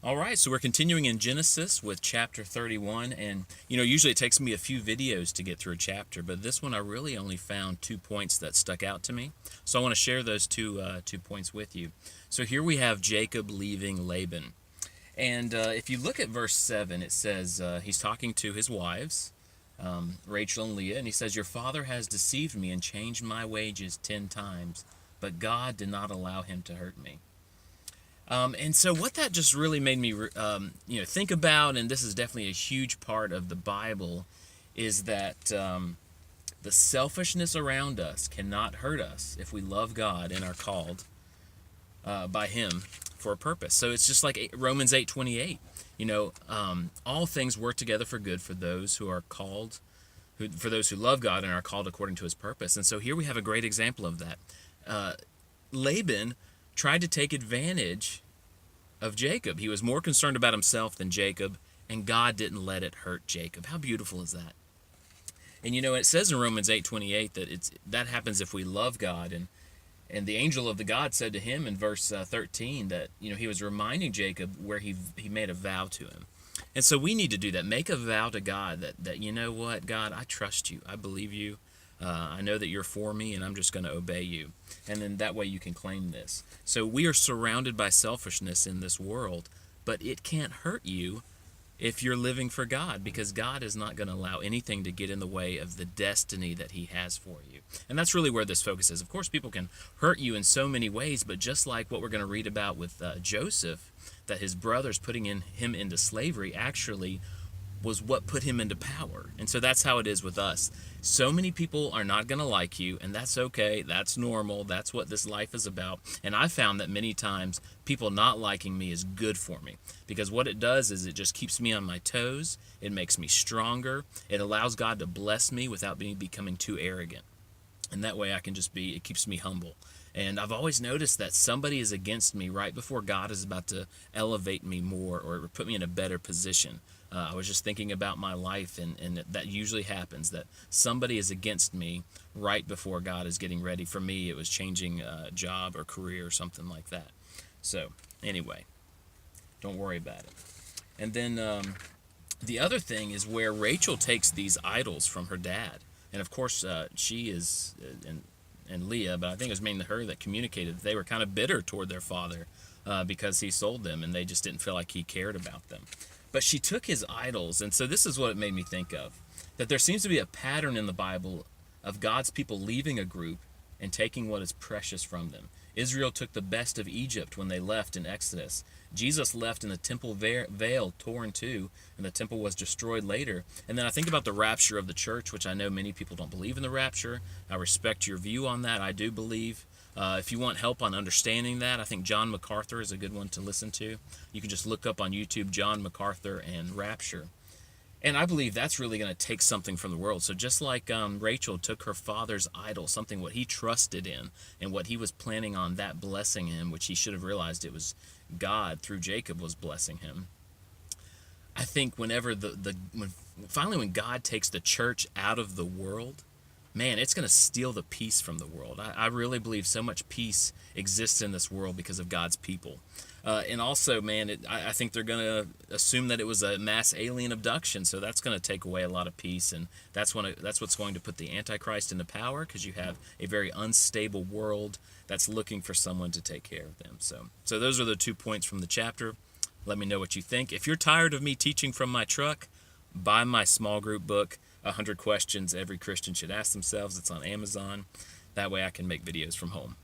All right, so we're continuing in Genesis with chapter 31, and usually it takes me a few videos to get through a chapter, but this one I really only found 2 points that stuck out to me. So I want to share those two points with you. So here we have Jacob leaving Laban, and if you look at verse 7, it says he's talking to his wives, Rachel and Leah, and he says, "Your father has deceived me and changed my wages 10 times, but God did not allow him to hurt me." And so what that just really made me, think about, and this is definitely a huge part of the Bible, is that the selfishness around us cannot hurt us if we love God and are called by Him for a purpose. So it's just like Romans 8:28. All things work together for good for those who are called, for those who love God and are called according to His purpose. And so here we have a great example of that. Laban tried to take advantage of Jacob. He was more concerned about himself than Jacob, and God didn't let it hurt Jacob. How beautiful is that? And it says in Romans 8:28 that that happens if we love God, and the angel of the God said to him in verse 13 that he was reminding Jacob where he made a vow to him. And so we need to do that. Make a vow to God that you know what, God, I trust you. I believe you. I know that you're for me, and I'm just going to obey you. And then that way you can claim this. So we are surrounded by selfishness in this world, but it can't hurt you if you're living for God, because God is not going to allow anything to get in the way of the destiny that He has for you. And that's really where this focus is. Of course, people can hurt you in so many ways, but just like what we're going to read about with Joseph, that his brothers putting him into slavery actually was what put him into power. And so that's how it is with us. So many people are not going to like you, and that's okay. That's normal. That's what this life is about. And I found that many times people not liking me is good for me, because what it does is it just keeps me on my toes. It makes me stronger. It allows God to bless me without me becoming too arrogant. And that way it keeps me humble. And I've always noticed that somebody is against me right before God is about to elevate me more or put me in a better position. I was just thinking about my life, and that usually happens, that somebody is against me right before God is getting ready. For me, it was changing a job or career or something like that. So anyway, don't worry about it. And then the other thing is where Rachel takes these idols from her dad. And of course, she is, and Leah, but I think it was mainly her that communicated that they were kind of bitter toward their father because he sold them, and they just didn't feel like he cared about them. But she took his idols, and so this is what it made me think of, that there seems to be a pattern in the Bible of God's people leaving a group and taking what is precious from them. Israel took the best of Egypt when they left in Exodus. Jesus left in the temple veil torn too, and the temple was destroyed later. And then I think about the rapture of the church, which I know many people don't believe in the rapture. I respect your view on that. I do believe. If you want help on understanding that, I think John MacArthur is a good one to listen to. You can just look up on YouTube John MacArthur and Rapture. And I believe that's really going to take something from the world. So just like Rachel took her father's idol, something what he trusted in and what he was planning on that blessing him, which he should have realized it was God through Jacob was blessing him. I think whenever when God takes the church out of the world, man, it's going to steal the peace from the world. I really believe so much peace exists in this world because of God's people. And also, man, I think they're going to assume that it was a mass alien abduction, so that's going to take away a lot of peace, and that's what's going to put the Antichrist into power, because you have a very unstable world that's looking for someone to take care of them. So those are the 2 points from the chapter. Let me know what you think. If you're tired of me teaching from my truck, buy my small group book, 100 Questions Every Christian Should Ask Themselves. It's on Amazon. That way I can make videos from home.